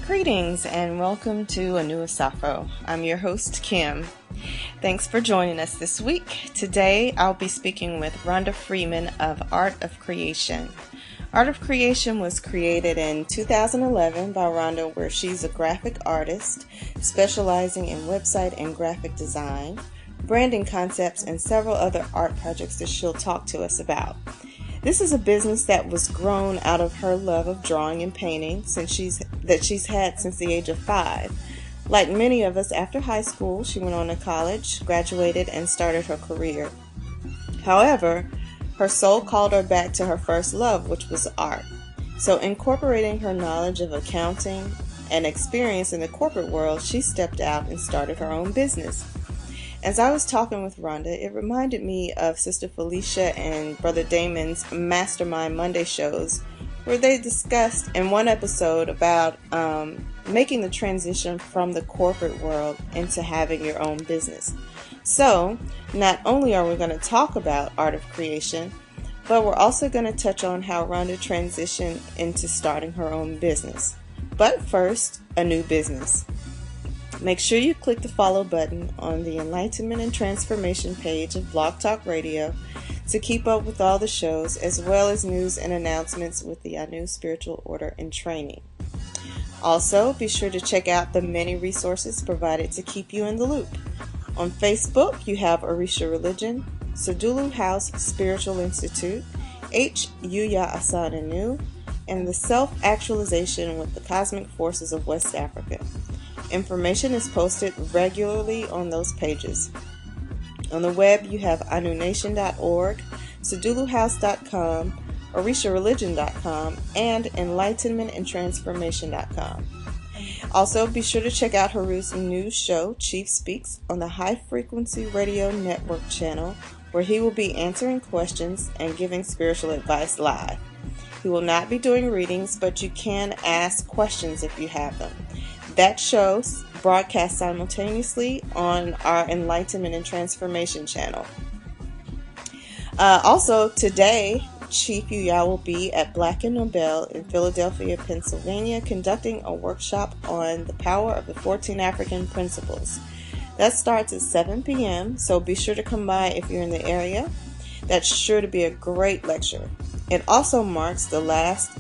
Greetings and welcome to Anu Asafo. I'm your host, Kim. Thanks for joining us this week. Today I'll be speaking with Rhonda Freeman of Art of Creation. Art of Creation was created in 2011 by Rhonda, where she's a graphic artist specializing in website and graphic design, branding concepts, and several other art projects that she'll talk to us about. This is a business that was grown out of her love of drawing and painting that she's had since the age of 5. Like many of us, after high school, she went on to college, graduated, and started her career. However, her soul called her back to her first love, which was art. So incorporating her knowledge of accounting and experience in the corporate world, she stepped out and started her own business. As I was talking with Rhonda, it reminded me of Sister Felicia and Brother Damon's Mastermind Monday shows, where they discussed in one episode about making the transition from the corporate world into having your own business. So, not only are we going to talk about Art of Creation, but we're also going to touch on how Rhonda transitioned into starting her own business. But first, a new business. Make sure you click the follow button on the Enlightenment and Transformation page of Blog Talk Radio to keep up with all the shows, as well as news and announcements with the Anu Spiritual Order and Training. Also, be sure to check out the many resources provided to keep you in the loop. On Facebook, you have Orisha Religion, Sadulu House Spiritual Institute, H. Yuya Asan Anu, and the Self-Actualization with the Cosmic Forces of West Africa. Information is posted regularly on those pages. On the web, you have anunation.org, saduluhouse.com, orishareligion.com, and enlightenmentandtransformation.com. Also, be sure to check out Haru's new show, Chief Speaks, on the High Frequency Radio Network channel, where he will be answering questions and giving spiritual advice live. He will not be doing readings, but you can ask questions if you have them. That show broadcasts simultaneously on our Enlightenment and Transformation channel. Also, today, Chief Yuya will be at Black and Nobel in Philadelphia, Pennsylvania, conducting a workshop on the power of the 14 African principles. That starts at 7 p.m., so be sure to come by if you're in the area. That's sure to be a great lecture. It also marks the last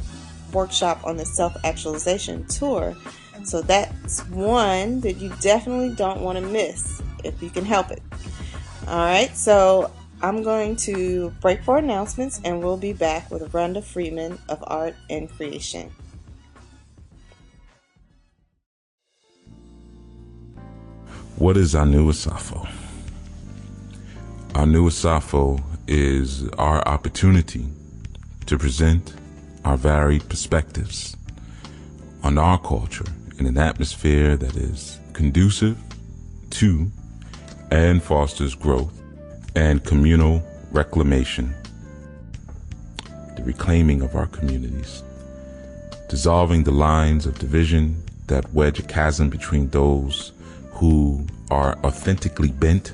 workshop on the Self-Actualization Tour, so that's one that you definitely don't want to miss if you can help it. Alright, so I'm going to break for announcements and we'll be back with Rhonda Freeman of Art and Creation. What is Anu Asafo? Anu Asafo is our opportunity to present our varied perspectives on our culture in an atmosphere that is conducive to and fosters growth and communal reclamation, the reclaiming of our communities, dissolving the lines of division that wedge a chasm between those who are authentically bent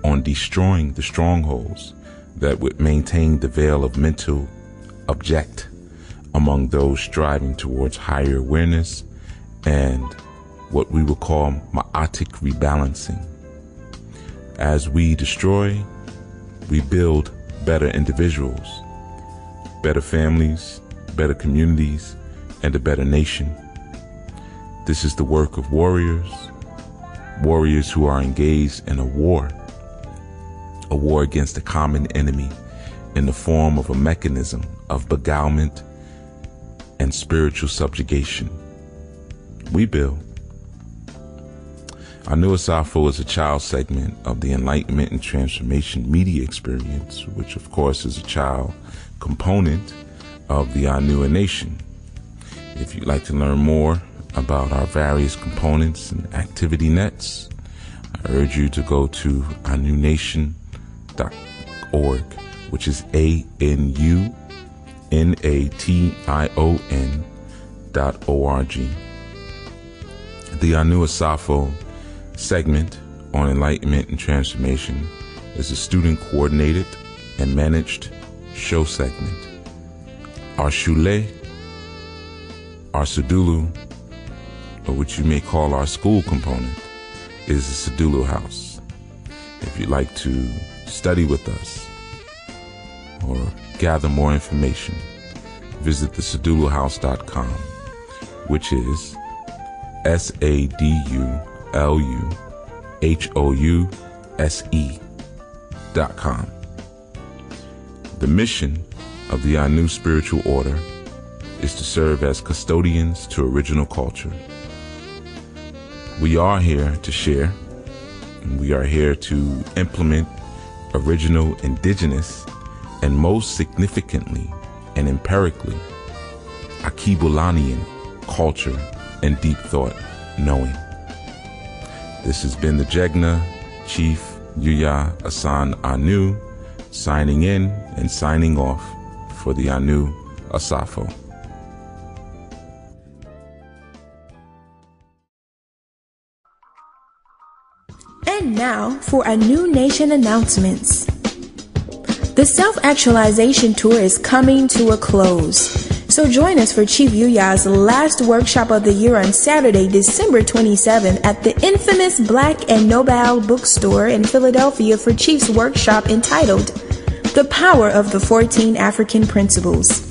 on destroying the strongholds that would maintain the veil of mental object among those striving towards higher awareness and what we will call ma'atic rebalancing. As we destroy, we build better individuals, better families, better communities, and a better nation. This is the work of warriors who are engaged in a war against a common enemy in the form of a mechanism of beguilement and spiritual subjugation. We build. Anu Asafo is a child segment of the Enlightenment and Transformation media experience, which of course is a child component of the Anu Nation. If you'd like to learn more about our various components and activity nets, I urge you to go to anunation.org, which is ANUNATION.org. The Anu Asafo segment on Enlightenment and Transformation is a student-coordinated and managed show segment. Our Shule, our Sadulu, or what you may call our school component, is the Sedulu House. If you'd like to study with us or gather more information, visit theseduluhouse.com, which is SADULUHOUSE.com. The mission of the Anu Spiritual Order is to serve as custodians to original culture. We are here to share, and we are here to implement original, indigenous, and most significantly and empirically, Akibulanian culture and deep thought knowing. This has been the Jegna Chief Yuya Asan Anu, signing in and signing off for the Anu Asafo. And now for Anu Nation announcements. The Self-Actualization Tour is coming to a close. So join us for Chief Yuya's last workshop of the year on Saturday, December 27th at the infamous Black and Nobel bookstore in Philadelphia for Chief's workshop entitled The Power of the 14 African Principles.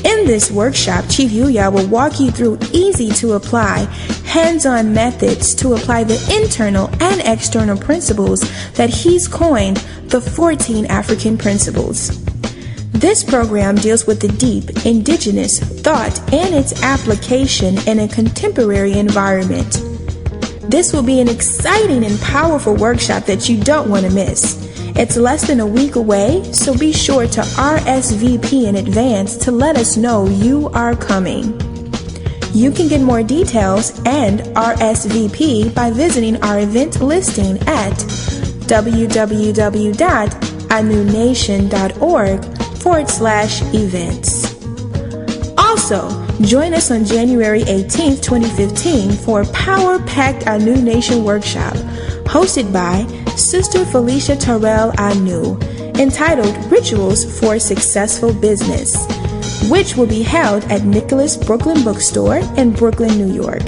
In this workshop, Chief Yuya will walk you through easy-to-apply, hands-on methods to apply the internal and external principles that he's coined the 14 African Principles. This program deals with the deep, indigenous thought and its application in a contemporary environment. This will be an exciting and powerful workshop that you don't want to miss. It's less than a week away, so be sure to RSVP in advance to let us know you are coming. You can get more details and RSVP by visiting our event listing at www.anunation.org/events. Also, join us on January 18th, 2015 for a Power-Packed Anu Nation workshop hosted by Sister Felicia Terrell Anu, entitled Rituals for Successful Business, which will be held at Nicholas Brooklyn Bookstore in Brooklyn, New York.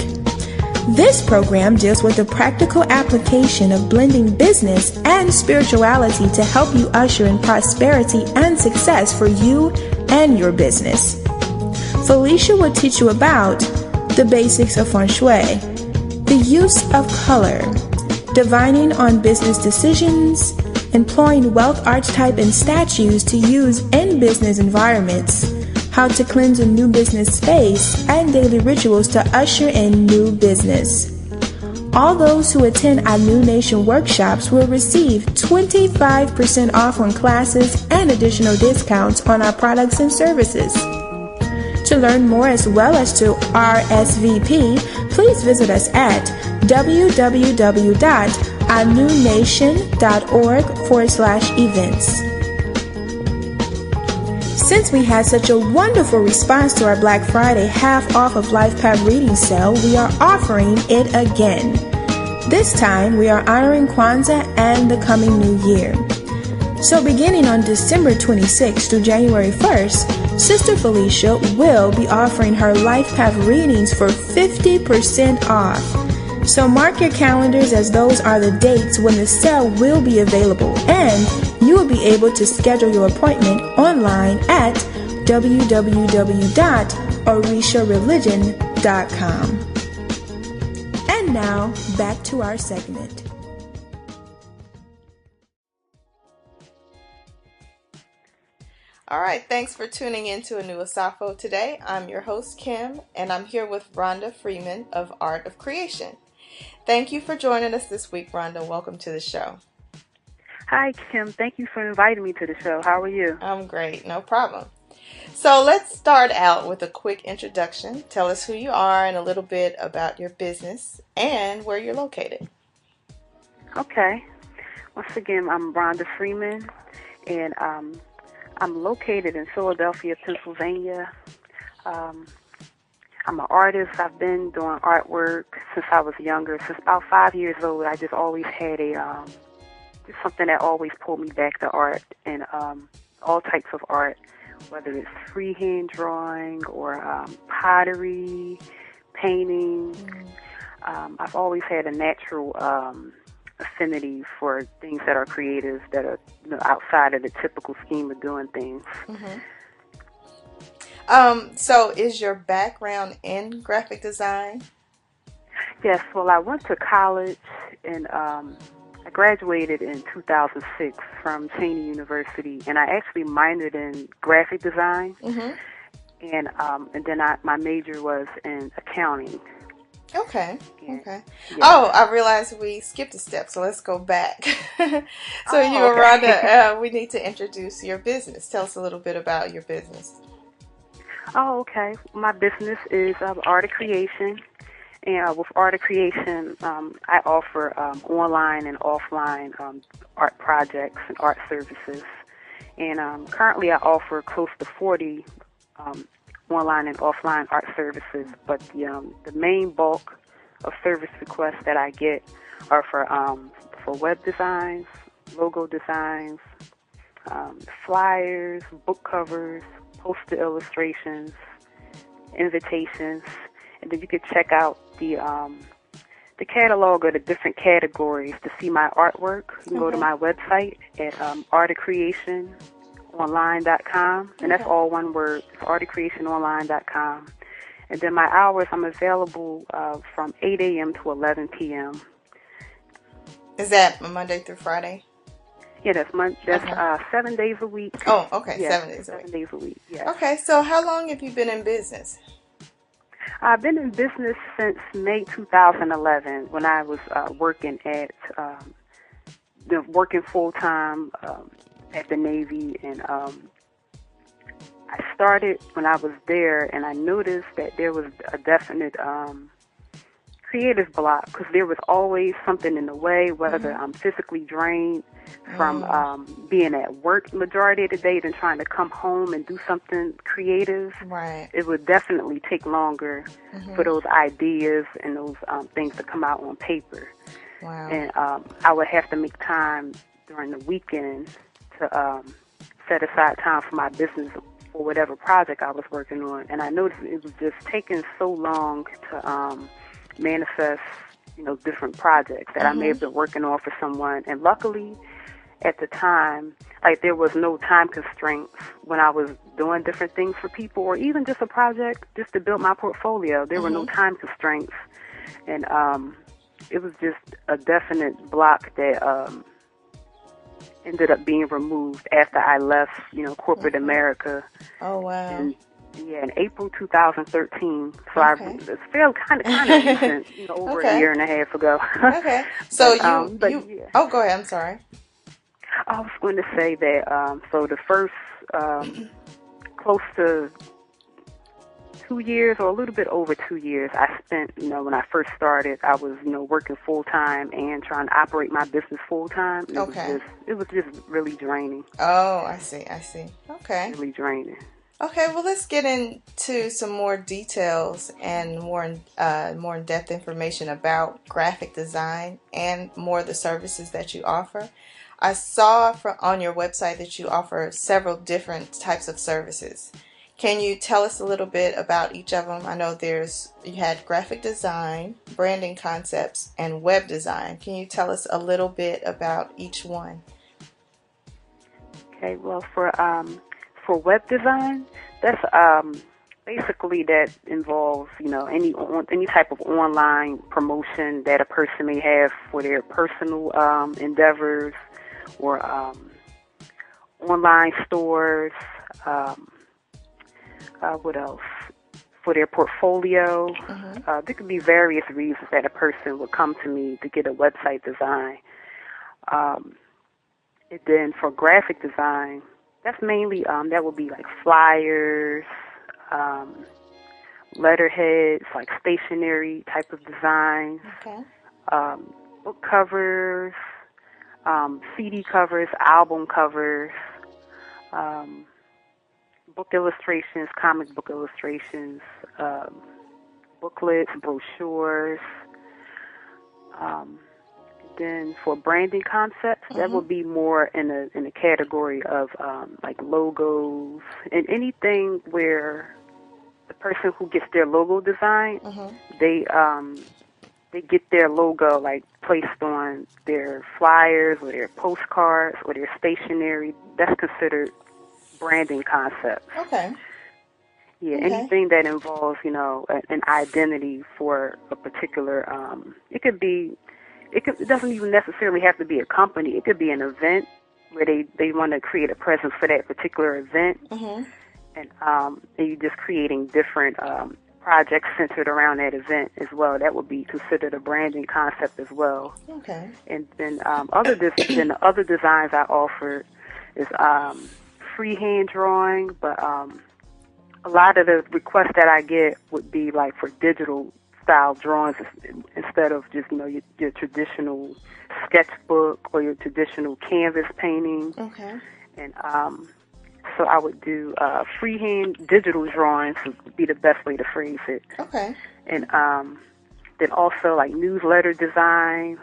This program deals with the practical application of blending business and spirituality to help you usher in prosperity and success for you and your business. Felicia will teach you about the basics of feng shui, the use of color, divining on business decisions, employing wealth archetype and statues to use in business environments, how to cleanse a new business space, and daily rituals to usher in new business. All those who attend Anu Nation workshops will receive 25% off on classes and additional discounts on our products and services. To learn more as well as to RSVP, please visit us at www.anunation.org/events. Since we had such a wonderful response to our Black Friday half off of Life Path reading sale, we are offering it again. This time, we are honoring Kwanzaa and the coming new year. So beginning on December 26th through January 1st, Sister Felicia will be offering her Life Path readings for 50% off. So mark your calendars, as those are the dates when the sale will be available, and you will be able to schedule your appointment online at www.orishareligion.com. And now, back to our segment. All right, thanks for tuning in to Anu Asafo today. I'm your host, Kim, and I'm here with Rhonda Freeman of Art of Creation. Thank you for joining us this week, Rhonda. Welcome to the show. Hi, Kim. Thank you for inviting me to the show. How are you? I'm great. No problem. So let's start out with a quick introduction. Tell us who you are and a little bit about your business and where you're located. Okay. Once again, I'm Rhonda Freeman, and I'm located in Philadelphia, Pennsylvania. I'm an artist. I've been doing artwork since I was younger. Since about 5 years old, I just always had just something that always pulled me back to art, and all types of art, whether it's freehand drawing or pottery, painting. I've always had a natural affinity for things that are creative, that are outside of the typical scheme of doing things. So is your background in graphic design? Yes, well, I went to college and I graduated in 2006 from Cheney University, and I actually minored in graphic design, and then my major was in accounting. Okay. And, okay. Yeah. Oh, I realized we skipped a step, so let's go back. So you, okay. Rhonda, we need to introduce your business. Tell us a little bit about your business. Oh, okay. My business is art of creation. And with art of creation, I offer online and offline art projects and art services. And currently I offer close to 40 online and offline art services. But the main bulk of service requests that I get are for web designs, logo designs, flyers, book covers, poster illustrations, invitations. And then you can check out the catalog of the different categories to see my artwork. You can go to my website at artofcreationonline.com, and that's all one word. It's artofcreationonline.com. And then my hours, I'm available from 8 a.m. to 11 p.m. Is that Monday through Friday? Yeah, that's 7 days a week. Oh, okay, yeah, 7 days a week. 7 days a week, yeah. Okay, so how long have you been in business? I've been in business since May 2011 when I was working full-time at the Navy. And I started when I was there, and I noticed that there was a definite creative block because there was always something in the way, whether I'm physically drained from being at work majority of the day than trying to come home and do something creative. Right. It would definitely take longer for those ideas and those things to come out on paper. Wow. And I would have to make time during the weekend to set aside time for my business for whatever project I was working on. And I noticed it was just taking so long to manifest, different projects that I may have been working on for someone. And luckily, at the time, there was no time constraints when I was doing different things for people, or even just a project just to build my portfolio. There were no time constraints. And it was just a definite block that ended up being removed after I left, corporate America. Oh, wow. And, in April 2013. So it's fairly kind of recent, over a year and a half ago. Okay. So but, Oh, go ahead. I'm sorry. I was going to say that, so the first close to 2 years or a little bit over 2 years I spent, when I first started, I was, working full-time and trying to operate my business full-time. It was just really draining. Oh, I see. Okay. Really draining. Okay, well, let's get into some more details and more in-depth information about graphic design and more of the services that you offer. I saw on your website that you offer several different types of services. Can you tell us a little bit about each of them? I know you had graphic design, branding concepts, and web design. Can you tell us a little bit about each one? Okay, well, for web design, that's basically that involves, any type of online promotion that a person may have for their personal endeavors or online stores. What else? For their portfolio. There could be various reasons that a person would come to me to get a website design. And then for graphic design, that's mainly, that would be like flyers, letterheads, like stationery type of designs, book covers, CD covers, album covers, book illustrations, comic book illustrations, booklets, brochures. Then for branding concepts, that would be more in a category of like logos and anything where the person who gets their logo designed, Mm-hmm. they get their logo like placed on their flyers or their postcards or their stationery. That's considered branding concepts. Okay. Yeah, Okay. anything that involves, an identity for a particular, it doesn't even necessarily have to be a company. It could be an event where they want to create a presence for that particular event. Mm-hmm. And you're just creating different projects centered around that event as well. That would be considered a branding concept as well. Okay. And then the other designs I offer is freehand drawing, but a lot of the requests that I get would be like for digital style drawings instead of just your traditional sketchbook or your traditional canvas painting. Okay. And so I would do freehand digital drawings would be the best way to phrase it. Okay. And then also like newsletter designs.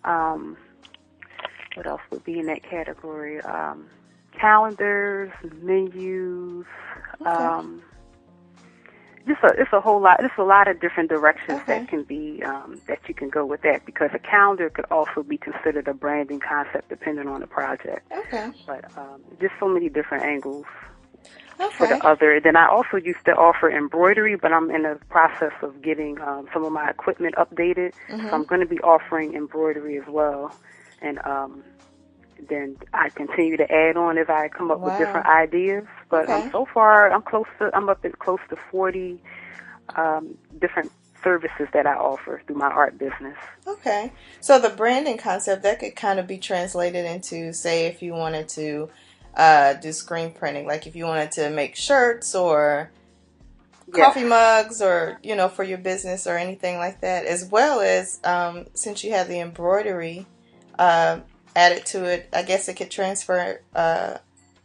What else would be in that category? Calendars, menus. Okay. It's a whole lot. There's a lot of different directions Okay. that can be that you can go with that, because a calendar could also be considered a branding concept depending on the project. Okay. But just so many different angles for Okay. the other. Then I also used to offer embroidery, but I'm in the process of getting some of my equipment updated. Mm-hmm. So I'm going to be offering embroidery as well. And then I continue to add on as I come up with Wow. different ideas. But Okay. so far, I'm up at close to 40 different services that I offer through my art business. Okay. So the branding concept, that could kind of be translated into, say, if you wanted to do screen printing, like if you wanted to make shirts or coffee mugs or, for your business or anything like that, as well as since you have the embroidery added to it, I guess it could transfer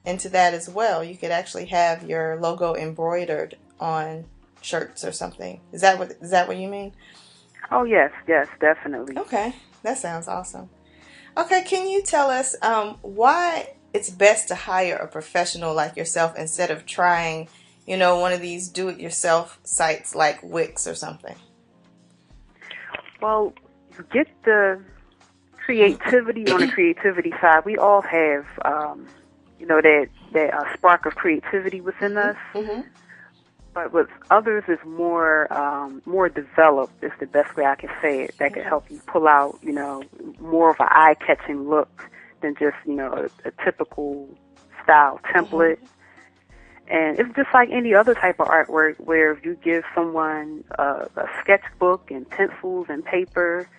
into that as well. You could actually have your logo embroidered on shirts or something. Is that what you mean? Oh, yes, definitely. Okay, that sounds awesome. Okay, can you tell us why it's best to hire a professional like yourself instead of trying, one of these do-it-yourself sites like Wix or something? Well, you get the creativity on the creativity side. We all have, that spark of creativity within us. Mm-hmm. But with others is more developed, is the best way I can say it. That can help you pull out, more of an eye-catching look than just, a typical style template. Mm-hmm. And it's just like any other type of artwork where if you give someone a sketchbook and pencils and paper,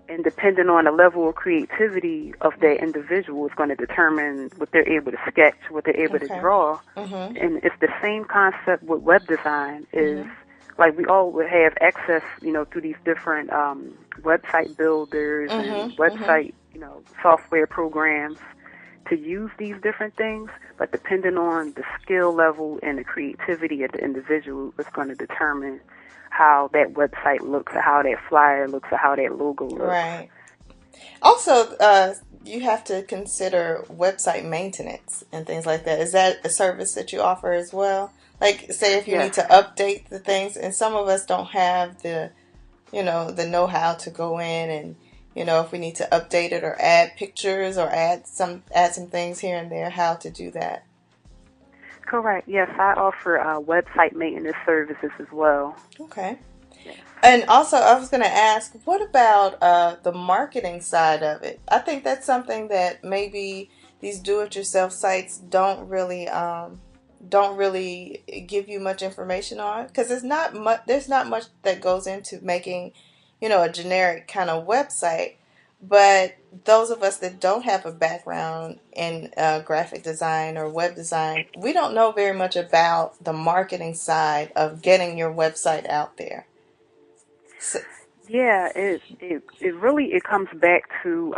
and depending on the level of creativity of that individual is going to determine what they're able to sketch, what they're able to draw. Mm-hmm. And it's the same concept with web design is like we all would have access, through these different website builders and website, software programs to use these different things. But depending on the skill level and the creativity of the individual is going to determine how that website looks, or how that flyer looks, or how that logo looks. Right. Also, you have to consider website maintenance and things like that. Is that a service that you offer as well? Like, say if you need to update the things, and some of us don't have the know-how to go in and, if we need to update it or add pictures or add some things here and there, how to do that. Correct. Yes, I offer website maintenance services as well. Okay. Yes. And also, I was going to ask, what about the marketing side of it? I think that's something that maybe these do-it-yourself sites don't really give you much information on, because there's not much that goes into making, a generic kind of website. But those of us that don't have a background in graphic design or web design, we don't know very much about the marketing side of getting your website out there. So, yeah, it really comes back to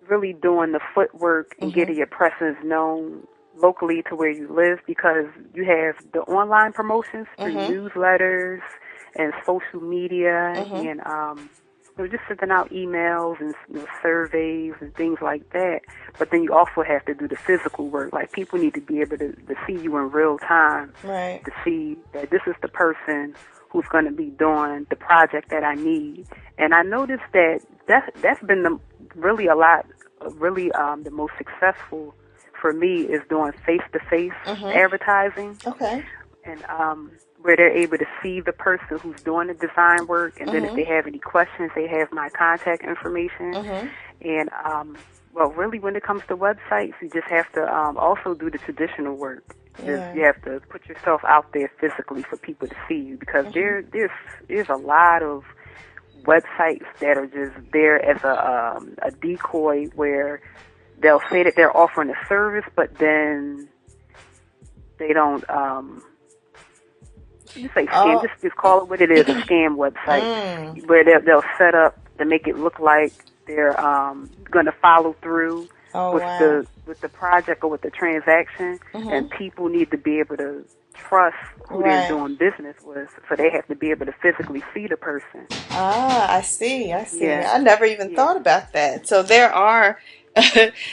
really doing the footwork and getting your presence known locally to where you live, because you have the online promotions through newsletters and social media and just sending out emails and surveys and things like that. But then you also have to do the physical work. Like, people need to be able to see you in real time, right, to see that this is the person who's going to be doing the project that I need. And I noticed that's been the most successful for me is doing face-to-face advertising. Okay. And where they're able to see the person who's doing the design work, and then if they have any questions, they have my contact information. And really, when it comes to websites, you just have to also do the traditional work. Yeah. You have to put yourself out there physically for people to see you, because there's a lot of websites that are just there as a decoy, where they'll say that they're offering a service, but then they don't. Just say scam. Just call it what it is, a scam website, where they'll set up to make it look like they're going to follow through with the project or with the transaction, and people need to be able to trust who they're doing business with, so they have to be able to physically see the person. I see. Yeah. I never even thought about that. So there are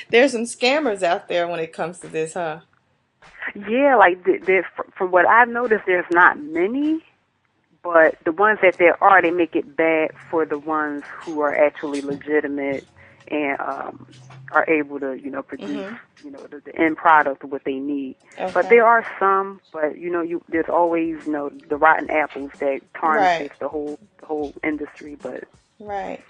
there's some scammers out there when it comes to this, huh? Yeah, like from what I've noticed, there's not many, but the ones that there are, they make it bad for the ones who are actually legitimate and are able to, produce, the end product of what they need. Okay. But there are some, but there's always, the rotten apples that tarnish the whole industry. But right.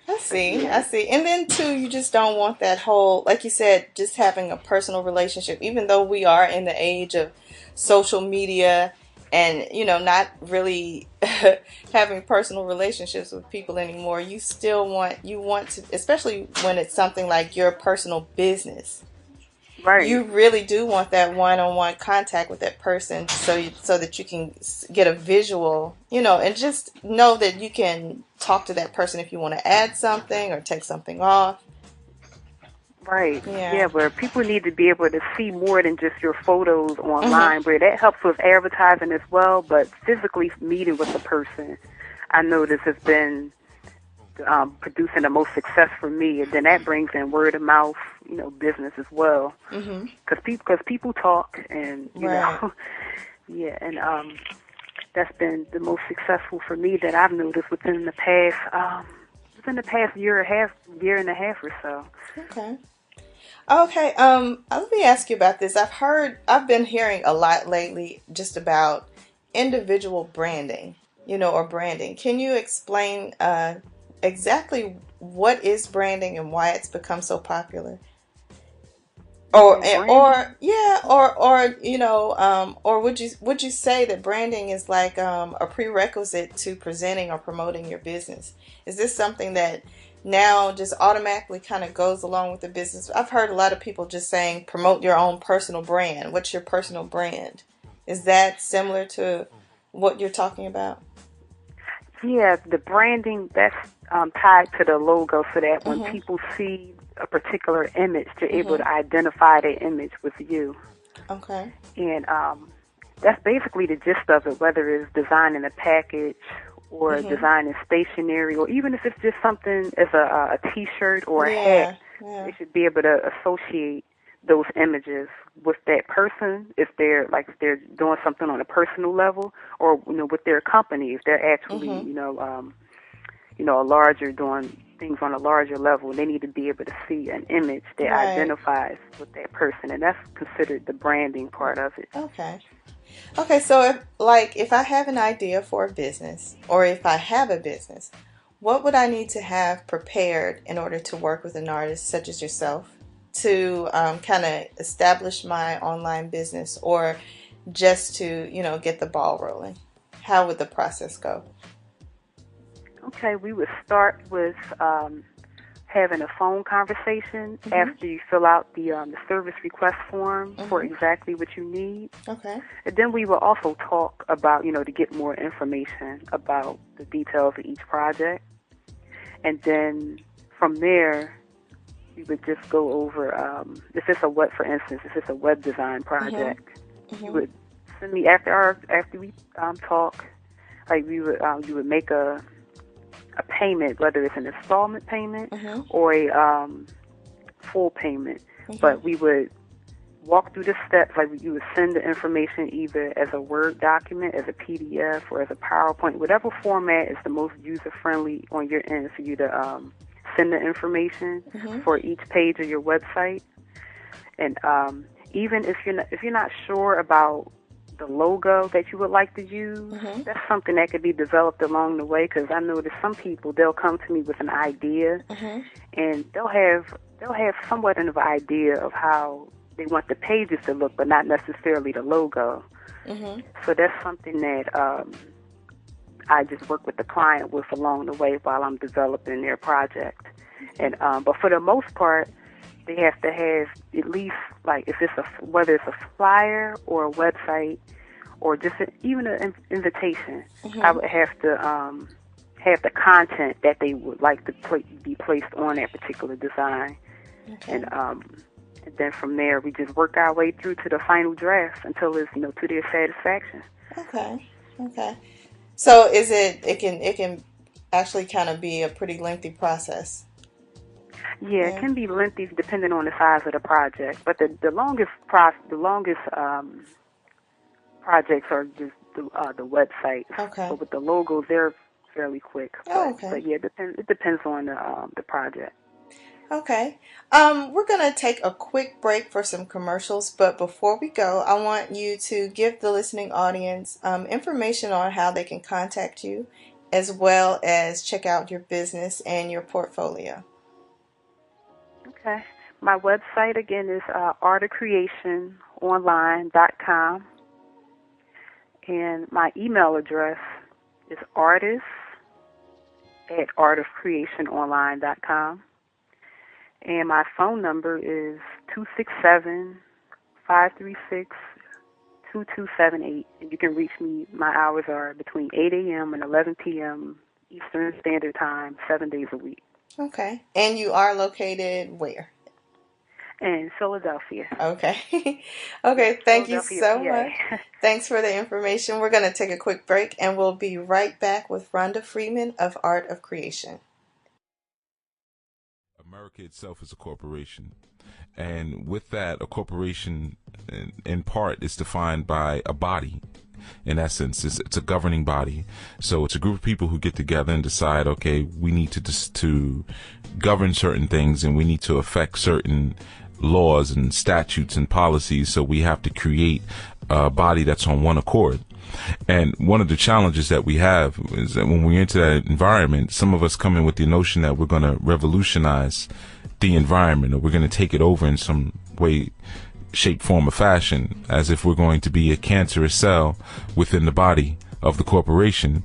I see. And then, too, you just don't want that whole, like you said, just having a personal relationship. Even though we are in the age of social media and, not really having personal relationships with people anymore, you still want to, especially when it's something like your personal business. Right. You really do want that one-on-one contact with that person so that you can get a visual, and just know that you can talk to that person if you want to add something or take something off. Right. Yeah, where people need to be able to see more than just your photos online, where that helps with advertising as well, but physically meeting with the person, I know this has been producing the most success for me, and then that brings in word of mouth, business as well. Because people talk, and know, and that's been the most successful for me that I've noticed within the past year and a half or so. Okay. Let me ask you about this. I've been hearing a lot lately just about individual branding, or branding. Can you explain exactly what is branding and why it's become so popular? Or would you say that branding is like a prerequisite to presenting or promoting your business? Is this something that now just automatically kind of goes along with the business? I've heard a lot of people just saying promote your own personal brand. What's your personal brand? Is that similar to what you're talking about? Yeah, the branding, that's tied to the logo, so that when people see a particular image, they're able to identify the image with you. Okay. And that's basically the gist of it, whether it's designing a package or designing stationery, or even if it's just something as a T-shirt or a hat, they should be able to associate those images with that person if they're doing something on a personal level, or with their company if they're actually a larger, doing things on a larger level. They need to be able to see an image that identifies with that person, and that's considered the branding part of it. Okay, so if I have an idea for a business, or if I have a business, what would I need to have prepared in order to work with an artist such as yourself to kind of establish my online business, or just to, get the ball rolling? How would the process go? Okay, we would start with having a phone conversation after you fill out the service request form for exactly what you need. Okay. And then we will also talk about, to get more information about the details of each project. And then from there, we would just go over, for instance, if it's a web design project, you would send me after we talk, like you would make a a payment, whether it's an installment payment Mm-hmm. or a full payment. Mm-hmm. But we would walk through the steps, like you would send the information either as a Word document, as a PDF, or as a PowerPoint, whatever format is the most user-friendly on your end for you to send the information Mm-hmm. for each page of your website. And even if you're not sure about the logo that you would like to use, Mm-hmm. that's something that could be developed along the way. Because I noticed some people, they'll come to me with an idea, Mm-hmm. and they'll have somewhat of an idea of how they want the pages to look, but not necessarily the logo. Mm-hmm. So that's something that I just work with the client with along the way while I'm developing their project. And but for the most part, they have to have at least, like, if it's whether it's a flyer or a website or just even an invitation, Mm-hmm. I would have to have the content that they would like to be placed on that particular design. Okay. And then from there, we just work our way through to the final draft until it's, to their satisfaction. Okay. Okay. So it can actually kind of be a pretty lengthy process. Yeah, it can be lengthy depending on the size of the project, but the longest projects are just the website. Okay. But with the logos, they're fairly quick. Oh, okay. But yeah, it depends on the project. Okay. We're going to take a quick break for some commercials, but before we go, I want you to give the listening audience information on how they can contact you, as well as check out your business and your portfolio. Okay. My website, again, is artofcreationonline.com, and my email address is artist@artofcreationonline.com. And my phone number is 267-536-2278. And you can reach me. My hours are between 8 a.m. and 11 p.m. Eastern Standard Time, 7 days a week. Okay. And you are located where? In Philadelphia. Okay. Okay. Thank you so PA. much. Thanks for the information. We're going to take a quick break, and we'll be right back with Rhonda Freeman of Art of Creation. America itself is a corporation. And with that, a corporation, in part, is defined by a body. In essence, it's a governing body. So it's a group of people who get together and decide, okay, we need to govern certain things, and we need to affect certain laws and statutes and policies. So we have to create a body that's on one accord. And one of the challenges that we have is that when we enter that environment, some of us come in with the notion that we're going to revolutionize the environment, or we're going to take it over in some way, shape, form, or fashion, as if we're going to be a cancerous cell within the body of the corporation.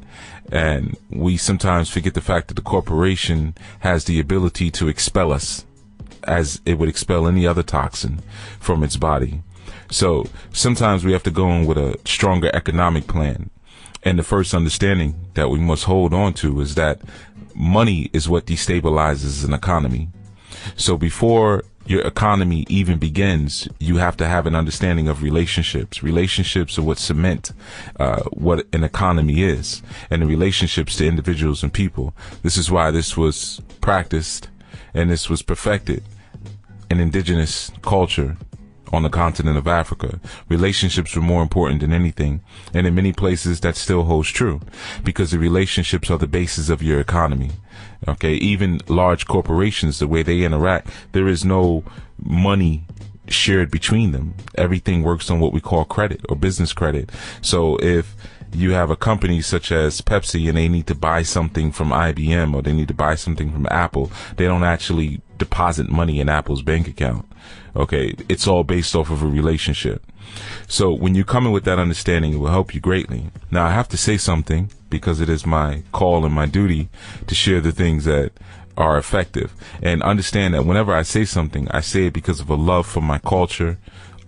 And we sometimes forget the fact that the corporation has the ability to expel us as it would expel any other toxin from its body. So sometimes we have to go in with a stronger economic plan. And the first understanding that we must hold on to is that money is what destabilizes an economy. So before your economy even begins, you have to have an understanding of relationships. Relationships are what cement what an economy is, and the relationships to individuals and people. This is why this was practiced and this was perfected in indigenous culture on the continent of Africa. Relationships were more important than anything, and in many places that still holds true, because the relationships are the basis of your economy. Okay, even large corporations, the way they interact, there is no money shared between them. Everything works on what we call credit or business credit. So if you have a company such as Pepsi and they need to buy something from IBM or they need to buy something from Apple, they don't actually deposit money in Apple's bank account. Okay, it's all based off of a relationship. So when you come in with that understanding, it will help you greatly. Now, I have to say something because it is my call and my duty to share the things that are effective. And understand that whenever I say something, I say it because of a love for my culture,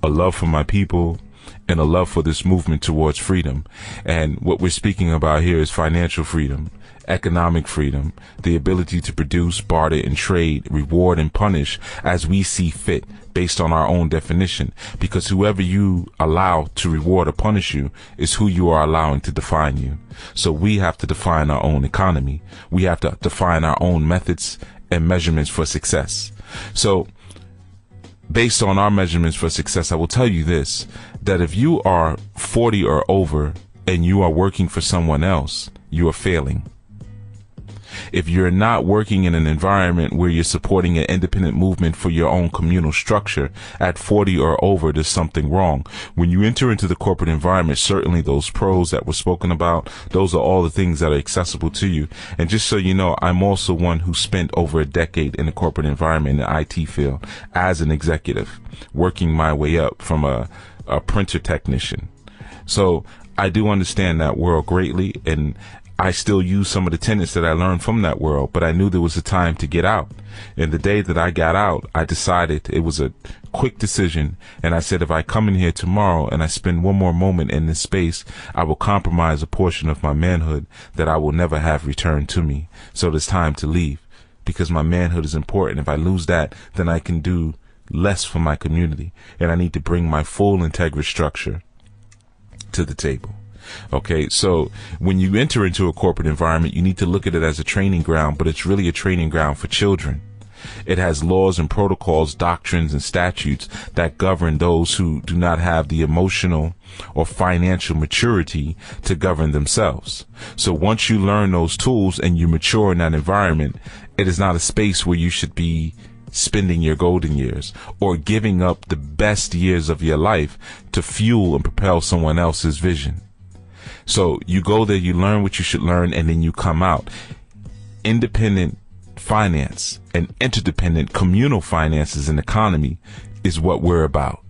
a love for my people, and a love for this movement towards freedom. And what we're speaking about here is financial freedom, economic freedom, the ability to produce, barter, and trade, reward, and punish as we see fit based on our own definition. Because whoever you allow to reward or punish you is who you are allowing to define you. So we have to define our own economy. We have to define our own methods and measurements for success. So based on our measurements for success, I will tell you this, that if you are 40 or over and you are working for someone else, you are failing. If you're not working in an environment where you're supporting an independent movement for your own communal structure at 40 or over, there's something wrong. When you enter into the corporate environment, certainly those pros that were spoken about, those are all the things that are accessible to you. And just so you know, I'm also one who spent over a decade in the corporate environment in the IT field as an executive, working my way up from a printer technician. So I do understand that world greatly, and I still use some of the tenets that I learned from that world, but I knew there was a time to get out. And the day that I got out, I decided, it was a quick decision, and I said, if I come in here tomorrow and I spend one more moment in this space, I will compromise a portion of my manhood that I will never have returned to me. So it's time to leave, because my manhood is important. If I lose that, then I can do less for my community, and I need to bring my full integrity structure to the table. Okay, so when you enter into a corporate environment, you need to look at it as a training ground, but it's really a training ground for children. It has laws and protocols, doctrines and statutes that govern those who do not have the emotional or financial maturity to govern themselves. So once you learn those tools and you mature in that environment, it is not a space where you should be spending your golden years or giving up the best years of your life to fuel and propel someone else's vision. So you go there, you learn what you should learn, and then you come out. Independent finance and interdependent communal finances and economy is what we're about.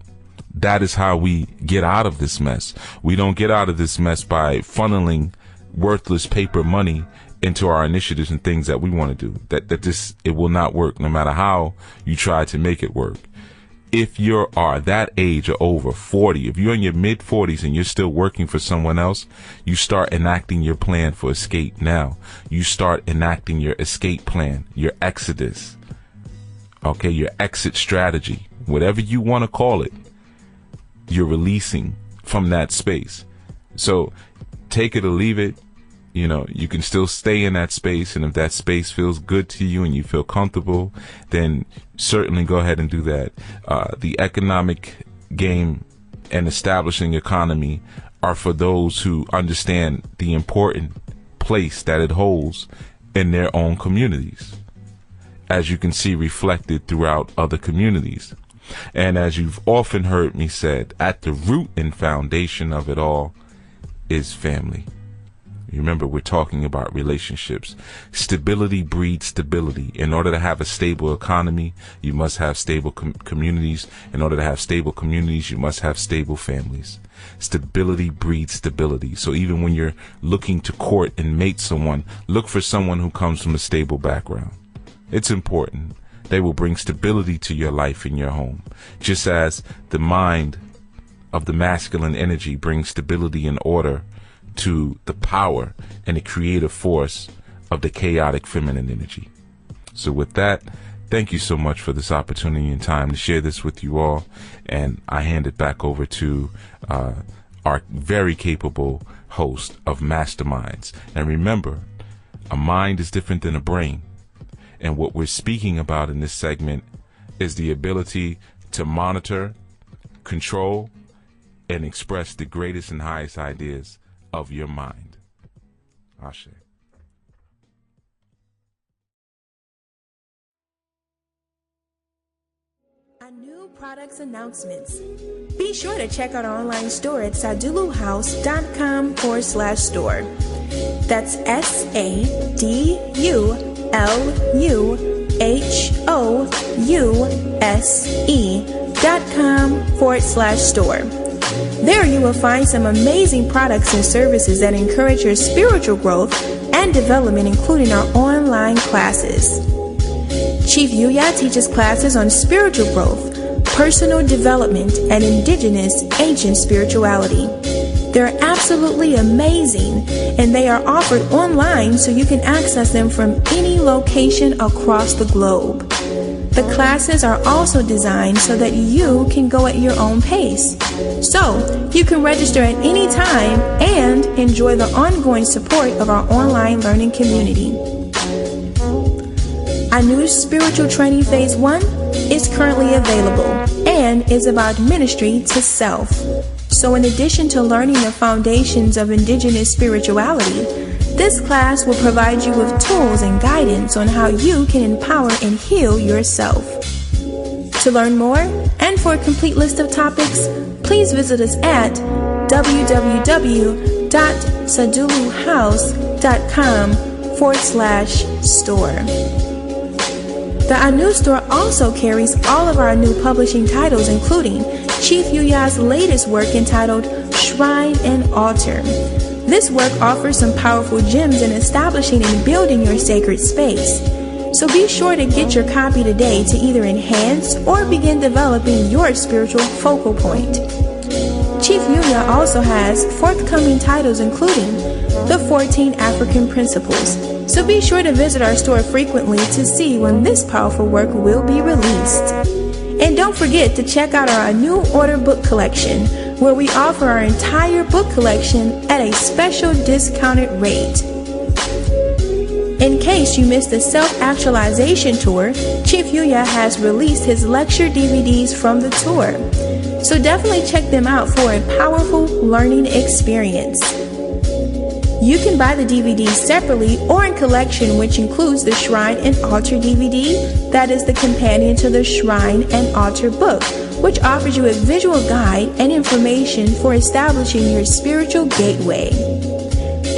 That is how we get out of this mess. We don't get out of this mess by funneling worthless paper money into our initiatives and things that we want to do. It will not work no matter how you try to make it work. If you are that age or over 40, if you're in your mid 40s and you're still working for someone else, you start enacting your plan for escape now. You start enacting your escape plan, your exodus, okay, your exit strategy, whatever you want to call it. You're releasing from that space. So take it or leave it. You know, you can still stay in that space, and if that space feels good to you and you feel comfortable, then certainly go ahead and do that. The economic game and establishing economy are for those who understand the important place that it holds in their own communities, as you can see reflected throughout other communities. And as you've often heard me said, at the root and foundation of it all is family. Remember, we're talking about relationships. Stability breeds stability. In order to have a stable economy, you must have stable communities. In order to have stable communities, you must have stable families. Stability breeds stability. So even when you're looking to court and mate someone, look for someone who comes from a stable background. It's important. They will bring stability to your life in your home, just as the mind of the masculine energy brings stability and order to the power and the creative force of the chaotic feminine energy. So with that, thank you so much for this opportunity and time to share this with you all. And I hand it back over to our very capable host of Masterminds. And remember, a mind is different than a brain. And what we're speaking about in this segment is the ability to monitor, control, and express the greatest and highest ideas of your mind. Ashe. Anu products announcements. Be sure to check out our online store at saduluhouse.com/store. That's SADULUHOUSE.com/store. There you will find some amazing products and services that encourage your spiritual growth and development, including our online classes. Chief Yuya teaches classes on spiritual growth, personal development, and indigenous ancient spirituality. They're absolutely amazing, and they are offered online so you can access them from any location across the globe. The classes are also designed so that you can go at your own pace. So, you can register at any time and enjoy the ongoing support of our online learning community. Anu Spiritual Training Phase 1 is currently available and is about ministry to self. So in addition to learning the foundations of indigenous spirituality, this class will provide you with tools and guidance on how you can empower and heal yourself. To learn more and for a complete list of topics, please visit us at www.saduluhouse.com/store. The Anu store also carries all of our new publishing titles, including Chief Yuya's latest work entitled Shrine and Altar. This work offers some powerful gems in establishing and building your sacred space. So be sure to get your copy today to either enhance or begin developing your spiritual focal point. Chief Yuya also has forthcoming titles including The 14 African Principles. So be sure to visit our store frequently to see when this powerful work will be released. And don't forget to check out our new order book collection, where we offer our entire book collection at a special discounted rate. In case you missed the self-actualization tour, Chief Yuya has released his lecture DVDs from the tour. So definitely check them out for a powerful learning experience. You can buy the DVDs separately or in collection, which includes the Shrine and Altar DVD, that is the companion to the Shrine and Altar book, which offers you a visual guide and information for establishing your spiritual gateway.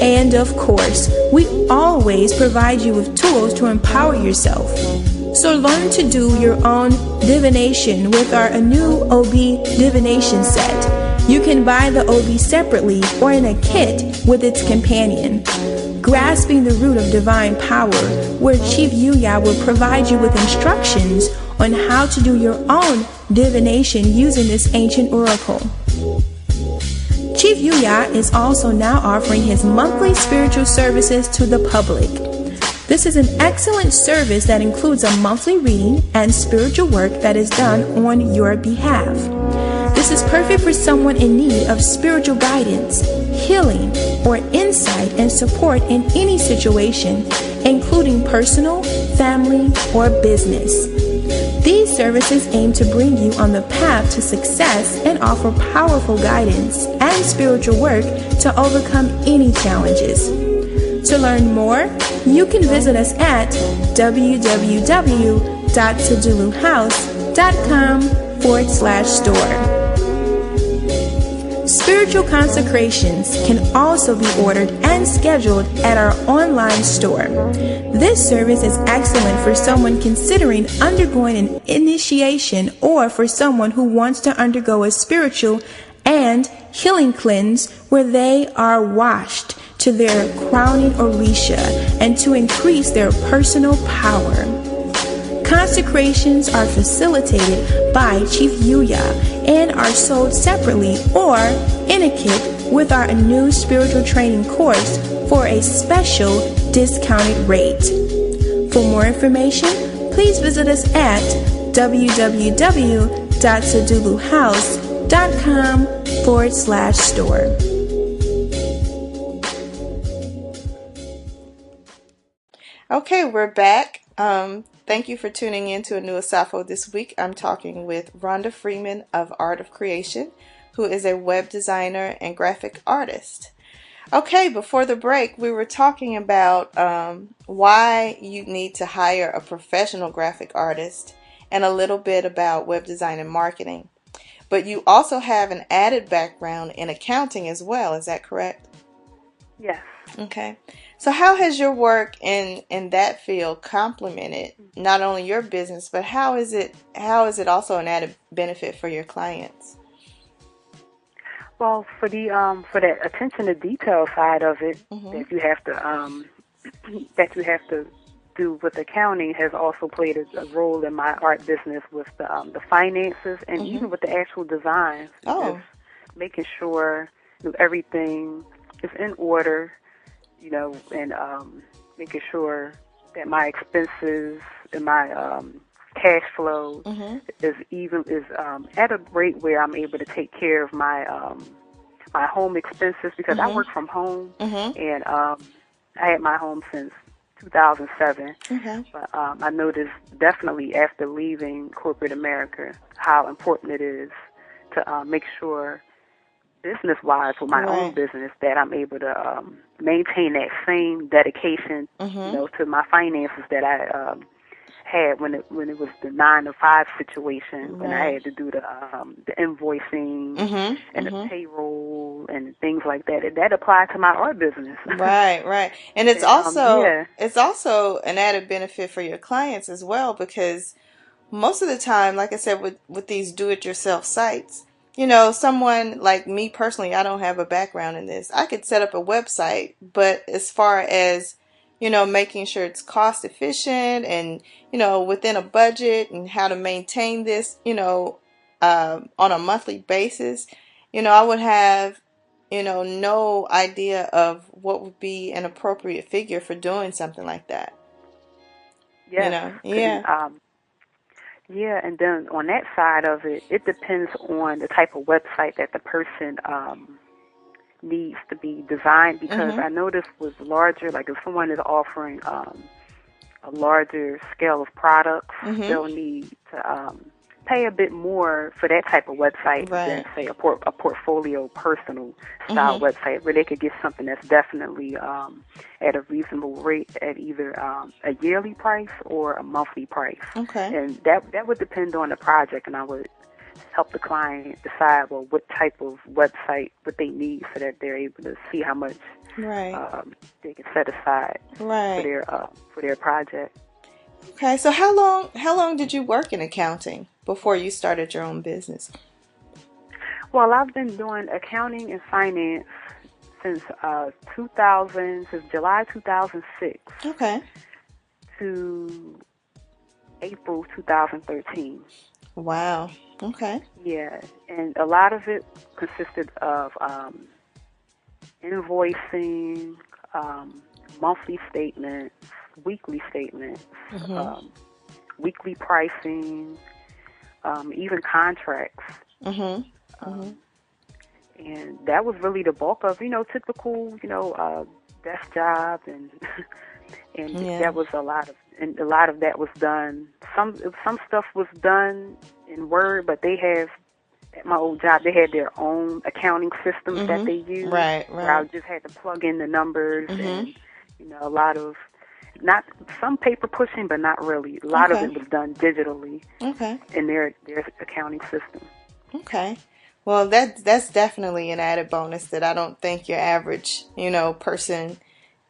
And of course, we always provide you with tools to empower yourself. So learn to do your own divination with our Anu OB divination set. You can buy the OB separately or in a kit with its companion. Grasping the Root of Divine Power, where Chief Yuya will provide you with instructions on how to do your own divination using this ancient oracle. Chief Yuya is also now offering his monthly spiritual services to the public. This is an excellent service that includes a monthly reading and spiritual work that is done on your behalf. This is perfect for someone in need of spiritual guidance, healing, or insight and support in any situation, including personal, family, or business. These services aim to bring you on the path to success and offer powerful guidance and spiritual work to overcome any challenges. To learn more, you can visit us at www.saduluhouse.com/store. Spiritual consecrations can also be ordered and scheduled at our online store. This service is excellent for someone considering undergoing an initiation or for someone who wants to undergo a spiritual and healing cleanse where they are washed to their crowning orisha and to increase their personal power. Consecrations are facilitated by Chief Yuya and are sold separately or in a kit with our new spiritual training course for a special discounted rate. For more information, please visit us at www.saduluhouse.com/store. Okay, we're back. Thank you for tuning in to Anu Asafo this week. I'm talking with Rhonda Freeman of Art of Creation, who is a web designer and graphic artist. Okay, before the break, we were talking about why you need to hire a professional graphic artist and a little bit about web design and marketing. But you also have an added background in accounting as well, is that correct? Yes. Okay. So how has your work in that field complemented not only your business, but how is it also an added benefit for your clients? Well, for that attention to detail side of it, that you have to do with accounting has also played a role in my art business with the finances and even with the actual designs. Oh. Just making sure everything is in order, and making sure that my expenses and my cash flow is at a rate where I'm able to take care of my my home expenses because I work from home and I had my home since 2007. But I noticed definitely after leaving corporate America how important it is to make sure business-wise with my own business that I'm able to maintain that same dedication, to my finances that I had when it was the 9-to-5 situation when I had to do the invoicing and the payroll and things like that. That applied to my art business. Right. And it's it's also an added benefit for your clients as well, because most of the time, like I said, with these do-it-yourself sites, someone like me personally, I don't have a background in this. I could set up a website, but as far as, making sure it's cost efficient and, within a budget and how to maintain this, on a monthly basis, I would have, no idea of what would be an appropriate figure for doing something like that. Yes. Yeah. Yeah, and then on that side of it, it depends on the type of website that the person needs to be designed, because I noticed with larger, like if someone is offering a larger scale of products, they'll need to pay a bit more for that type of website than, say, a portfolio personal style website where they could get something that's definitely at a reasonable rate at either a yearly price or a monthly price. And that would depend on the project, and I would help the client decide, well, what type of website would they need so that they're able to see how much they can set aside for their project. Okay, so how long did you work in accounting before you started your own business? Well, I've been doing accounting and finance since since July 2006 to April 2013. Wow. Okay. Yeah, and a lot of it consisted of invoicing, monthly statements, weekly statements, weekly pricing, even contracts. And that was really the bulk of, typical, desk job, and that was a lot of that was done. Some stuff was done in Word, but they have, at my old job, they had their own accounting systems that they used. Right. Where I just had to plug in the numbers and, a lot of, not some paper pushing, but not really. A lot of it was done digitally in their accounting system. Okay. Well, that's definitely an added bonus that I don't think your average, person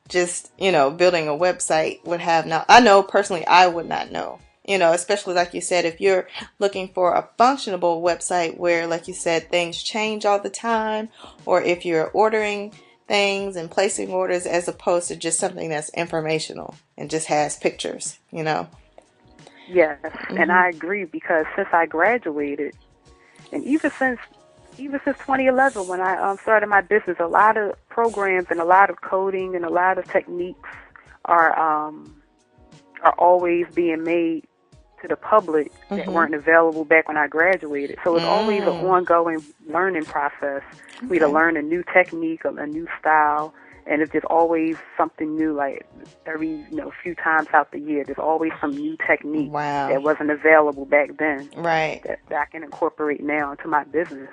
just, building a website would have. Now, I know personally I would not know, especially like you said, if you're looking for a functionable website where, like you said, things change all the time, or if you're ordering things and placing orders as opposed to just something that's informational and just has pictures, Yes, and I agree, because since I graduated, and even since 2011, when I started my business, a lot of programs and a lot of coding and a lot of techniques are always being made to the public that weren't available back when I graduated. So it's always an ongoing learning process. We had to learn a new technique, a new style, and it's just always something new. Like every few times out the year, there's always some new technique that wasn't available back then. Right. That I can incorporate now into my business.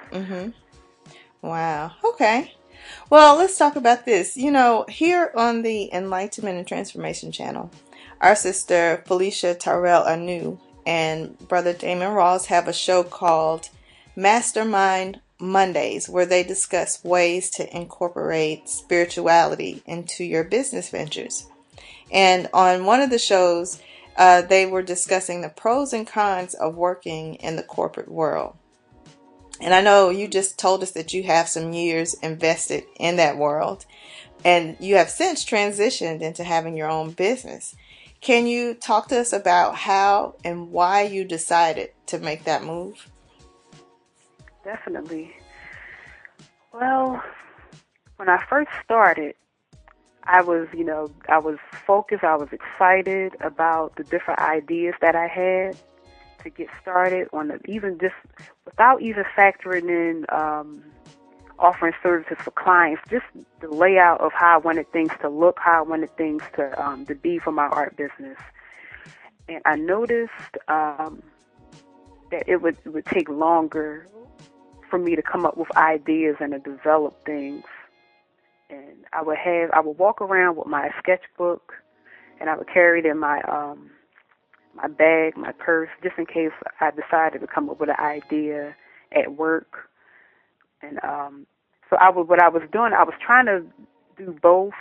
Wow. Okay. Well, let's talk about this. Here on the Enlightenment and Transformation channel, our sister Felicia Tyrell Anu and Brother Damon Ross have a show called Mastermind Mondays, where they discuss ways to incorporate spirituality into your business ventures. And on one of the shows, they were discussing the pros and cons of working in the corporate world. And I know you just told us that you have some years invested in that world, and you have since transitioned into having your own business. Can you talk to us about how and why you decided to make that move? Definitely. Well, when I first started, I was focused, I was excited about the different ideas that I had to get started on even just without even factoring in offering services for clients, just the layout of how I wanted things to look, how I wanted things to be for my art business. And I noticed that it would take longer for me to come up with ideas and to develop things. And I would walk around with my sketchbook, and I would carry it in my my bag, my purse, just in case I decided to come up with an idea at work. And so what I was doing, I was trying to do both,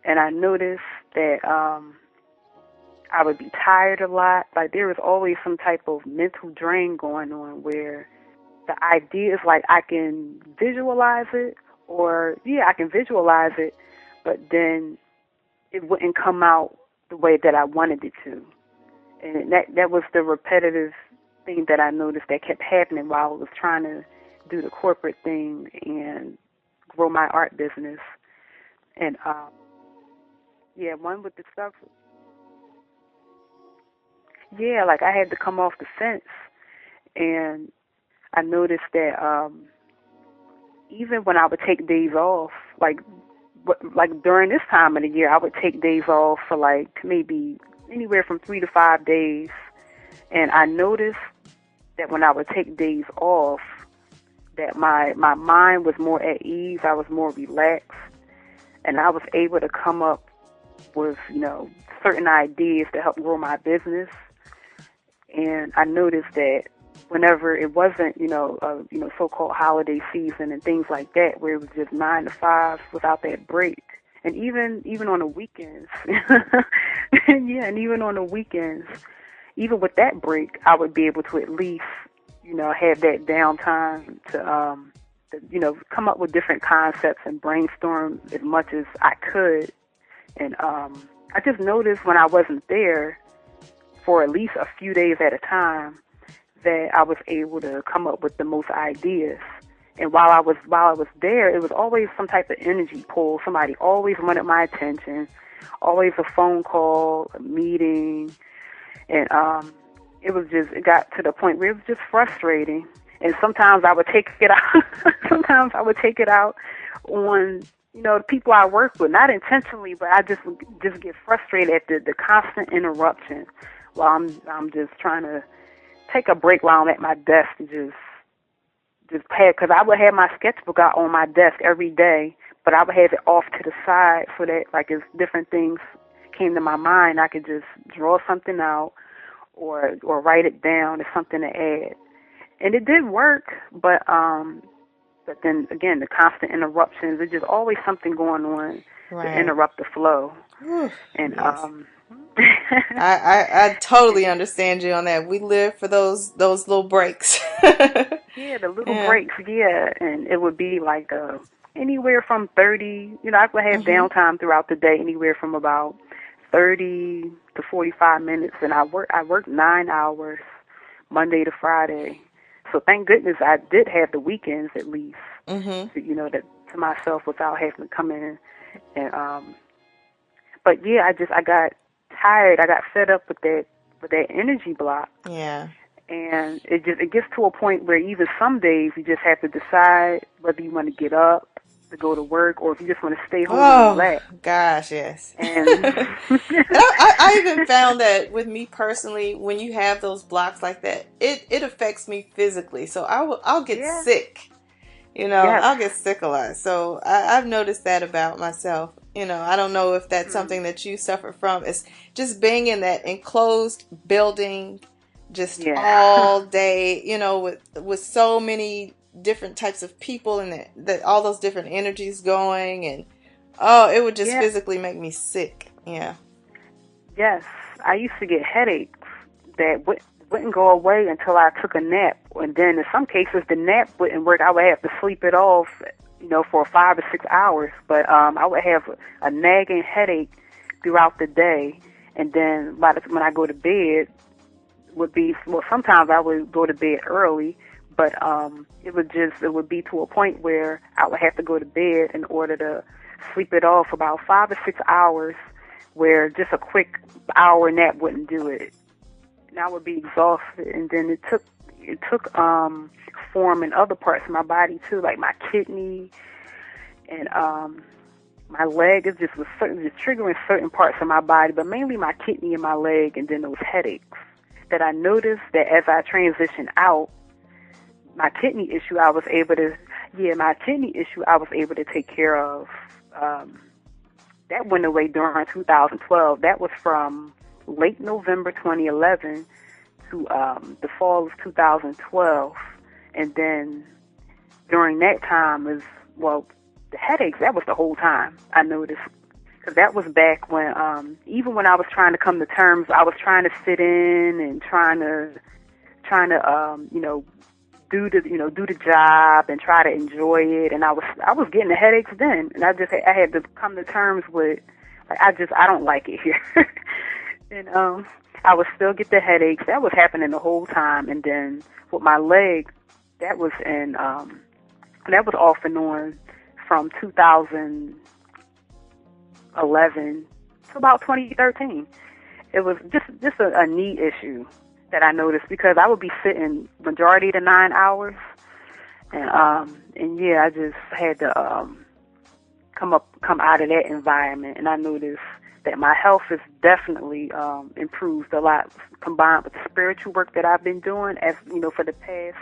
and I noticed that I would be tired a lot. Like there was always some type of mental drain going on where the idea is like I can visualize it, I can visualize it, but then it wouldn't come out the way that I wanted it to. And that was the repetitive thing that I noticed that kept happening while I was trying to do the corporate thing and grow my art business. And one with the stuff. Yeah, like I had to come off the fence, and I noticed that even when I would take days off, like during this time of the year, I would take days off for like maybe anywhere from 3 to 5 days. And I noticed that when I would take days off, that my mind was more at ease, I was more relaxed, and I was able to come up with, certain ideas to help grow my business. And I noticed that whenever it wasn't, so-called holiday season and things like that, where it was just 9 to 5 without that break, and even on the weekends, and even on the weekends, even with that break, I would be able to at least, have that downtime to come up with different concepts and brainstorm as much as I could. And I just noticed when I wasn't there for at least a few days at a time, that I was able to come up with the most ideas. And while I was there, it was always some type of energy pull. Somebody always wanted my attention, always a phone call, a meeting, and it got to the point where it was just frustrating. And sometimes I would take it out. Sometimes I would take it out on the people I work with, not intentionally, but I just get frustrated at the constant interruption while I'm just trying to take a break while I'm at my desk to just pad, because I would have my sketchbook out on my desk every day, but I would have it off to the side so that, like, as different things came to my mind, I could just draw something out or write it down as something to add. And it did work, but then again, the constant interruptions, there's just always something going on to interrupt the flow. Ooh, and yes. I totally understand you on that. We live for those little breaks. Yeah, the little breaks, yeah. And it would be like anywhere from 30, I would have downtime throughout the day, anywhere from about 30 to 45 minutes. And I work 9 hours Monday to Friday. So thank goodness I did have the weekends at least, to myself without having to come in. And but yeah, I got tired. I got fed up with that energy block. Yeah. And it gets to a point where even some days you just have to decide whether you want to get up to go to work or if you just want to stay home and relax. Gosh, yes. And I even found that with me personally, when you have those blocks like that, it affects me physically. So I'll get sick. I'll get sick a lot. So I've noticed that about myself. I don't know if that's something that you suffer from. It's just being in that enclosed building just all day, with so many different types of people and that all those different energies going, and it would just physically make me sick. Yeah. Yes. I used to get headaches that wouldn't go away until I took a nap. And then in some cases, the nap wouldn't work. I would have to sleep it off, for 5 or 6 hours. But I would have a nagging headache throughout the day. And then when I go to bed, would be, well, sometimes I would go to bed early, but it would be to a point where I would have to go to bed in order to sleep it off about 5 or 6 hours, where just a quick hour nap wouldn't do it. And I would be exhausted, and then it took form in other parts of my body too, like my kidney and my leg. It just was just triggering certain parts of my body, but mainly my kidney and my leg, and then those headaches. That I noticed that as I transitioned out, my kidney issue I was able to take care of. That went away during 2012. That was from late November 2011 to the fall of 2012. And then during that time the headaches, that was the whole time I noticed. Because that was back when, even when I was trying to come to terms, I was trying to fit in and trying to do the job and try to enjoy it. And I was getting the headaches then, and I had to come to terms with, like, I don't like it here. And I would still get the headaches. That was happening the whole time. And then with my leg, that was off and on from 2011 to about 2013. It was just a knee issue that I noticed, because I would be sitting majority of the 9 hours, and yeah, I just had to come out of that environment, and I noticed that my health has definitely improved a lot, combined with the spiritual work that I've been doing, as you know, for the past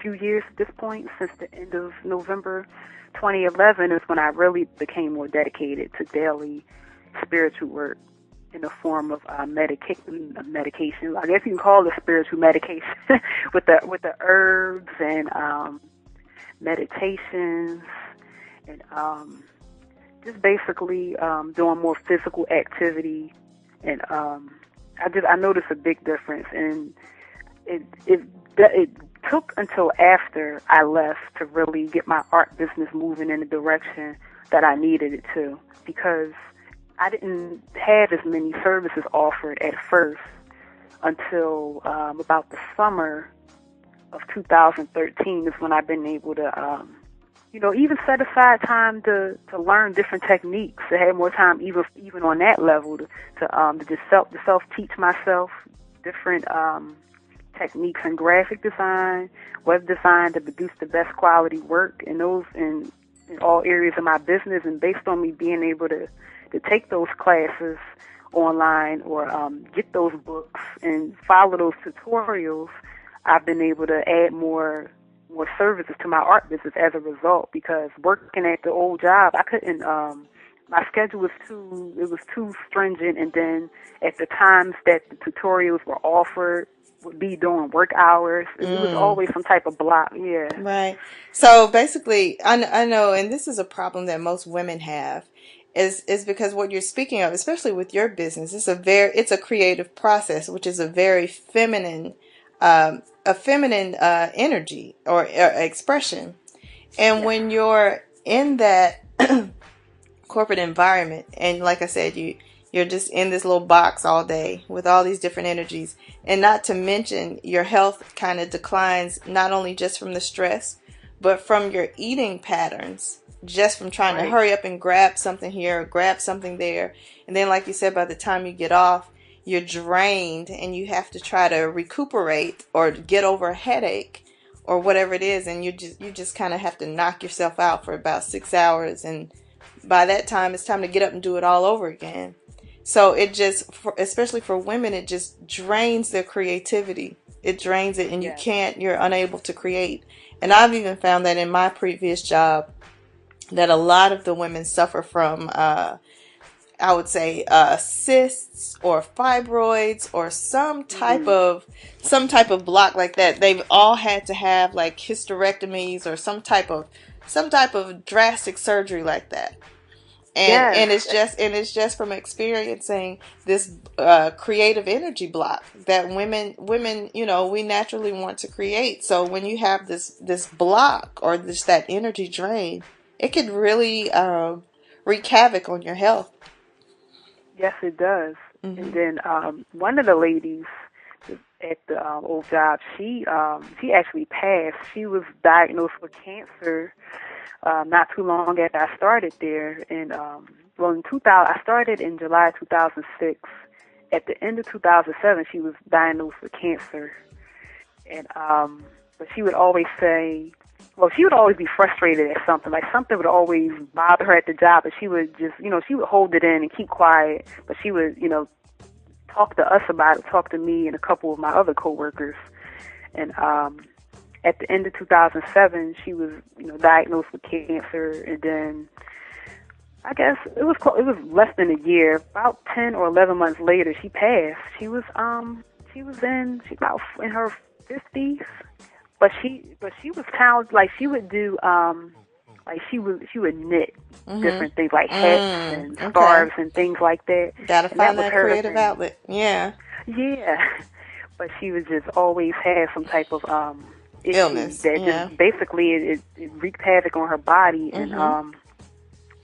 few years at this point. Since the end of November 2011 is when I really became more dedicated to daily spiritual work in the form of medication. I guess you can call it spiritual medication with the herbs and meditations, and just basically doing more physical activity. And I noticed a big difference, and it took until after I left to really get my art business moving in the direction that I needed it to, because I didn't have as many services offered at first until about the summer of 2013 is when I've been able to, even set aside time to learn different techniques, to have more time even on that level to just self-teach myself different techniques in graphic design, web design, to produce the best quality work in all areas of my business. And based on me being able to take those classes online or get those books and follow those tutorials, I've been able to add more services to my art business as a result. Because working at the old job, I couldn't. My schedule was too stringent, and then at the times that the tutorials were offered would be during work hours. It was always some type of block. Yeah. Right. So basically, I know, and this is a problem that most women have, is because what you're speaking of, especially with your business, it's a creative process, which is a very feminine, energy or expression. And when you're in that corporate environment, and like I said, you're just in this little box all day with all these different energies, and not to mention your health kind of declines, not only just from the stress, but from your eating patterns, just from trying to hurry up and grab something here or grab something there. And then, like you said, by the time you get off, you're drained, and you have to try to recuperate or get over a headache or whatever it is, and you just kind of have to knock yourself out for about 6 hours, and by that time it's time to get up and do it all over again. So it just, especially for women, it just drains their creativity. It drains it, and you're unable to create. And I've even found that in my previous job, that a lot of the women suffer from, I would say, cysts or fibroids or some type of block like that. They've all had to have like hysterectomies or some type of drastic surgery like that. And it's just from experiencing this creative energy block that women, we naturally want to create. So when you have this block or that energy drain, it could really wreak havoc on your health. Yes, it does. And then one of the ladies at the old job, she actually passed. She was diagnosed with cancer not too long after I started there. And in 2000, I started in July 2006. At the end of 2007, she was diagnosed with cancer. And but she would always say, well, she would always be frustrated at something. Like something would always bother her at the job, but she would just, she would hold it in and keep quiet. But she would, talk to us about it, talk to me and a couple of my other coworkers. And at the end of 2007, she was, diagnosed with cancer. And then I guess it was less than a year, about 10 or 11 months later, she passed. She was about in her 50s. But she was kind of like she would do like she would knit different things like hats and scarves and things like that. Gotta find that creative outlet. Yeah. Yeah. But she would just always have some type of illness that just basically it wreaked havoc on her body, and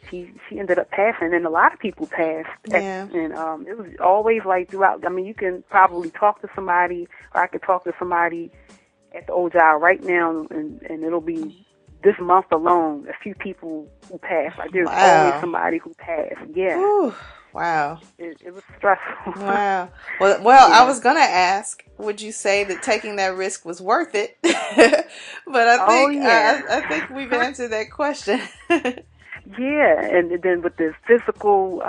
she ended up passing, and a lot of people passed. Yeah. And it was always like throughout. I mean, you can probably talk to somebody, or I could talk to somebody at the old job right now, and it'll be this month alone, a few people who passed. Like there's always somebody who passed. Yeah. Ooh, wow. It was stressful. Wow. Well, yeah. I was gonna ask, would you say that taking that risk was worth it? But I think we've answered that question. Yeah, and then with the physical,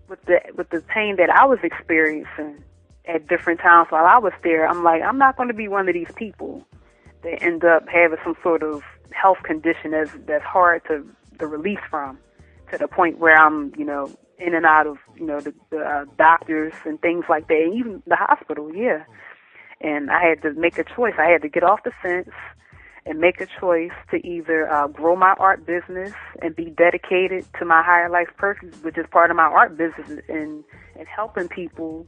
with the pain that I was experiencing at different times while I was there, I'm like, I'm not going to be one of these people that end up having some sort of health condition that's hard to release from, to the point where I'm, in and out of, the doctors and things like that, and even the hospital, yeah. And I had to make a choice. I had to get off the fence and make a choice to either grow my art business and be dedicated to my higher life purpose, which is part of my art business, and helping people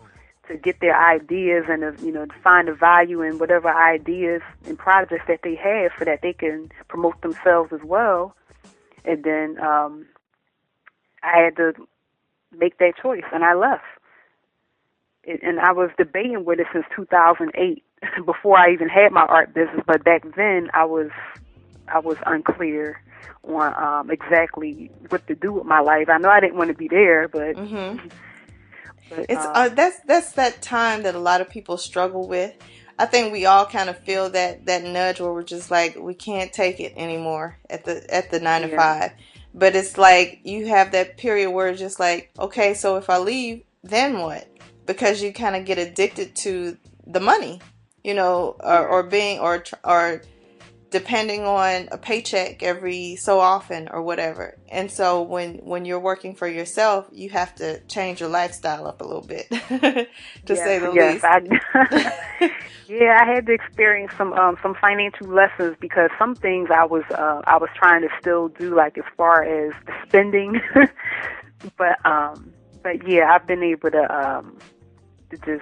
to get their ideas and to find the value in whatever ideas and projects that they have, so that they can promote themselves as well. And then I had to make that choice, and I left. And I was debating with it since 2008, before I even had my art business. But back then, I was unclear on exactly what to do with my life. I know I didn't want to be there, but it's that's that time that a lot of people struggle with. I think we all kind of feel that nudge where we're just like, we can't take it anymore at the 9 to 5. But it's like you have that period where it's just like, okay, so if I leave, then what? Because you kind of get addicted to the money, or depending on a paycheck every so often or whatever. And so when you're working for yourself, you have to change your lifestyle up a little bit, to say the least. I had to experience some financial lessons, because some things I was trying to still do, like as far as the spending, but yeah, I've been able to just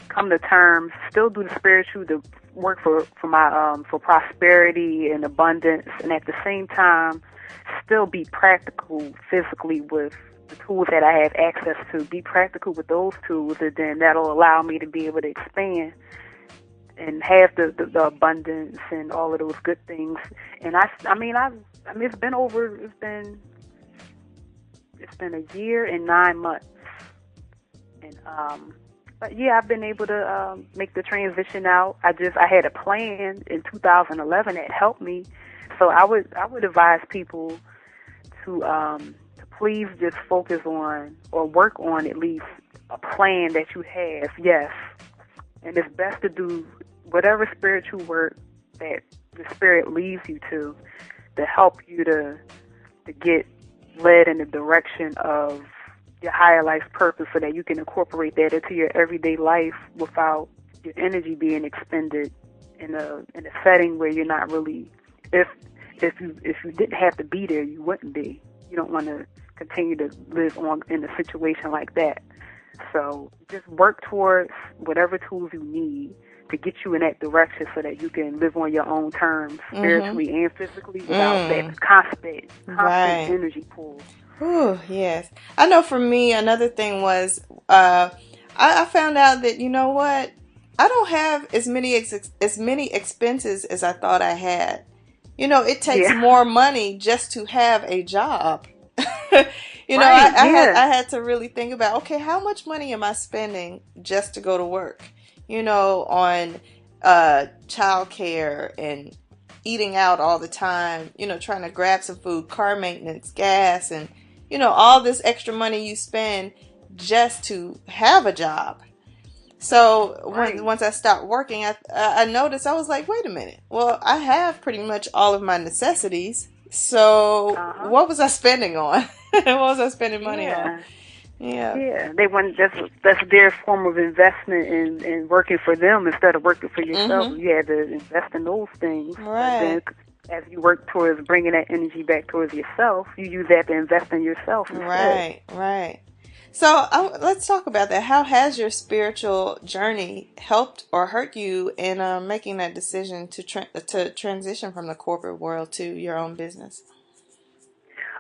come to terms, still do the spiritual, to work for my for prosperity and abundance, and at the same time still be practical physically with the tools that I have access to. Be practical with those tools, and then that'll allow me to be able to expand and have the abundance and all of those good things. And it's been a year and 9 months, and but yeah, I've been able to make the transition out. I had a plan in 2011 that helped me, so I would advise people to please just focus on, or work on at least a plan that you have. Yes, and it's best to do whatever spiritual work that the Spirit leads you to help you to get led in the direction of your higher life's purpose, so that you can incorporate that into your everyday life without your energy being expended in a setting where you're not really. If you didn't have to be there, you wouldn't be. You don't want to continue to live on in a situation like that. So just work towards whatever tools you need to get you in that direction, so that you can live on your own terms, spiritually and physically, without that constant energy pull. Ooh, yes. I know for me, another thing was, I found out that, you know what? I don't have as many expenses as I thought I had. You know, it takes Yeah. more money just to have a job. You know, Right. Yeah. I had to really think about, okay, how much money am I spending just to go to work? You know, on childcare and eating out all the time, you know, trying to grab some food, car maintenance, gas, and, you know, all this extra money you spend just to have a job. So Right. once I stopped working, I noticed, I was like, wait a minute. Well, I have pretty much all of my necessities. So Uh huh. what was I spending on? What was I spending money on? Yeah. Yeah. Yeah. They want that's their form of investment in working for them instead of working for yourself. Mhm. You had to invest in those things, but then Right. as you work towards bringing that energy back towards yourself, you use that to invest in yourself instead. Right. Right. So let's talk about that. How has your spiritual journey helped or hurt you in making that decision to transition from the corporate world to your own business?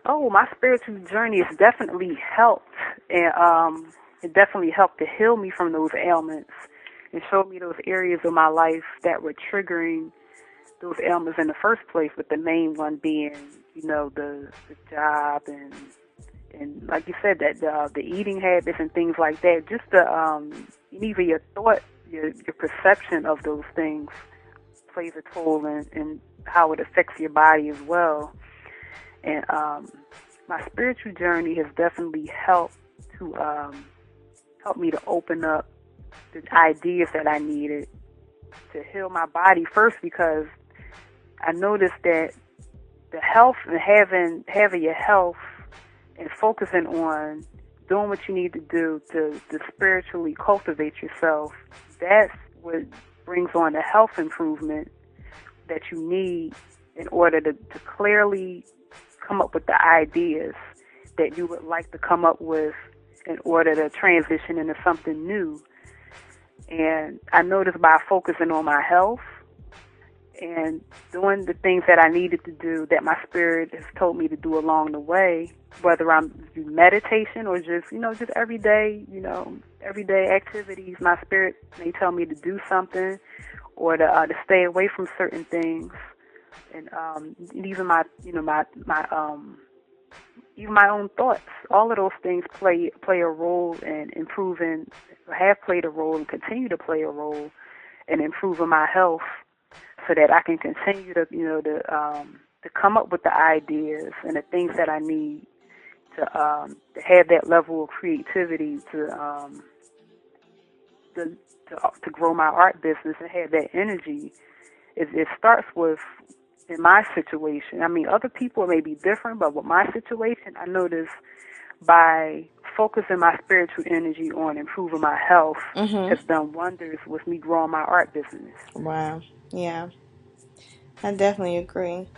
Oh, my spiritual journey has definitely helped, and it definitely helped to heal me from those ailments and show me those areas of my life that were triggering those ailments in the first place. With the main one being, you know, the job and like you said, that the eating habits and things like that. Just the even your thought, your perception of those things plays a toll in how it affects your body as well. And my spiritual journey has definitely helped to help me to open up the ideas that I needed to heal my body first, because I noticed that the health and having your health and focusing on doing what you need to do to spiritually cultivate yourself, that's what brings on the health improvement that you need in order to clearly come up with the ideas that you would like to come up with in order to transition into something new. And I noticed by focusing on my health and doing the things that I needed to do, that my spirit has told me to do along the way, whether I'm doing meditation or just, you know, just everyday activities, my spirit may tell me to do something or to stay away from certain things. And even my even my own thoughts, all of those things play a role in improving, have played a role and continue to play a role in improving my health, so that I can continue to to come up with the ideas and the things that I need to have that level of creativity to grow my art business and have that energy. It starts with, in my situation, I mean, other people may be different, but with my situation, I notice by focusing my spiritual energy on improving my health Mhm. has done wonders with me growing my art business. Wow. Yeah. I definitely agree.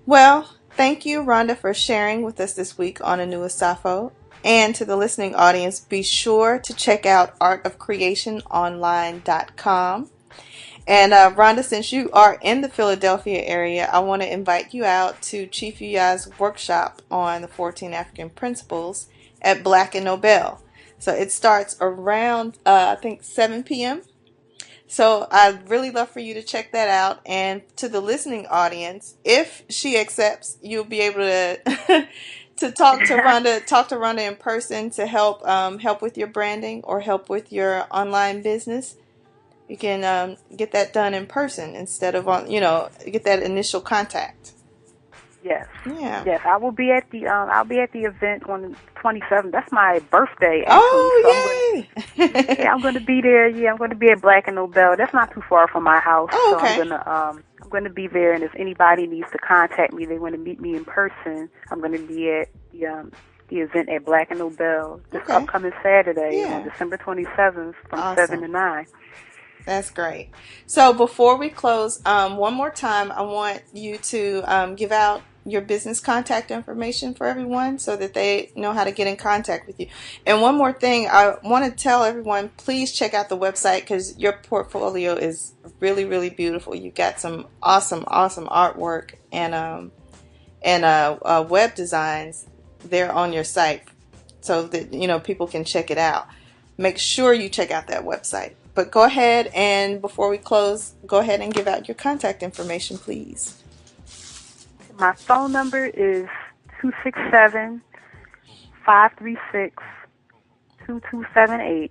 Well, thank you, Rhonda, for sharing with us this week on Anu Asafo. And to the listening audience, be sure to check out artofcreationonline.com. And Rhonda, since you are in the Philadelphia area, I want to invite you out to Chief Uya's workshop on the 14 African Principles at Black and Nobel. So it starts around, I think, 7 p.m. So I'd really love for you to check that out. And to the listening audience, if she accepts, you'll be able to to talk to Rhonda in person to help with your branding or help with your online business. You can get that done in person instead of get that initial contact. Yes, Yeah. yes, I will be at the I'll be at the event on the 27th. That's my birthday, actually. So Oh, yay! I'm going to be there. Yeah, I'm going to be at Black and Nobel. That's not too far from my house, Oh, so okay. I'm going to be there. And if anybody needs to contact me, they want to meet me in person, I'm going to be at the event at Black and Nobel this Okay. upcoming Saturday Yeah. on December 27th from Awesome. 7 to 9. That's great. So before we close, one more time, I want you to give out your business contact information for everyone so that they know how to get in contact with you. And one more thing, I want to tell everyone, please check out the website because your portfolio is really, really beautiful. You've got some awesome, awesome artwork and web designs there on your site so that, people can check it out. Make sure you check out that website. But go ahead and before we close, go ahead and give out your contact information, please. My phone number is 267-536-2278.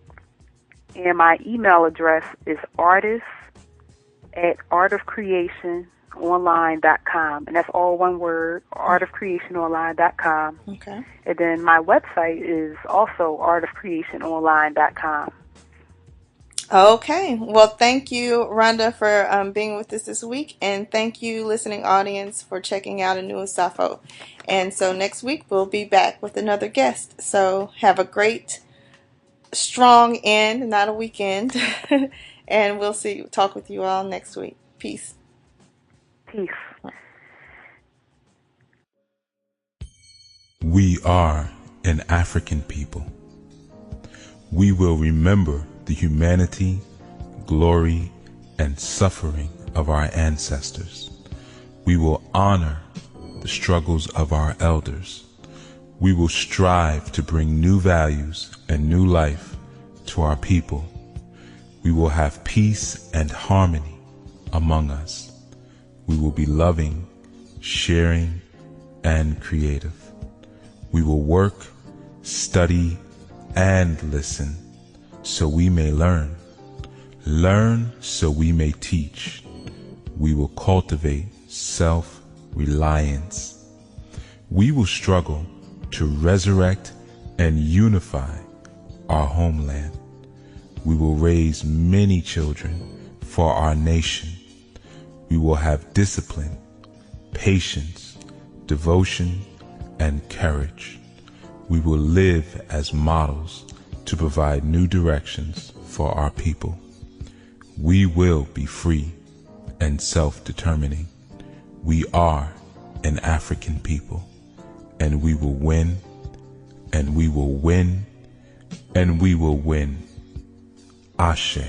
And my email address is artist@artofcreationonline.com. And that's all one word, artofcreationonline.com. Okay. And then my website is also artofcreationonline.com. Okay. Well, thank you, Rhonda, for being with us this week. And thank you, listening audience, for checking out Anu Asafo. And so next week, we'll be back with another guest. So have a great, strong end, not a weekend. And we'll talk with you all next week. Peace. Peace. We are an African people. We will remember the humanity, glory, and suffering of our ancestors. We will honor the struggles of our elders. We will strive to bring new values and new life to our people. We will have peace and harmony among us. We will be loving, sharing, and creative. We will work, study, and listen so we may learn. Learn so we may teach. We will cultivate self-reliance. We will struggle to resurrect and unify our homeland. We will raise many children for our nation. We will have discipline, patience, devotion, and courage. We will live as models to provide new directions for our people. We will be free and self-determining. We are an African people, and we will win, and we will win, and we will win. Ashe.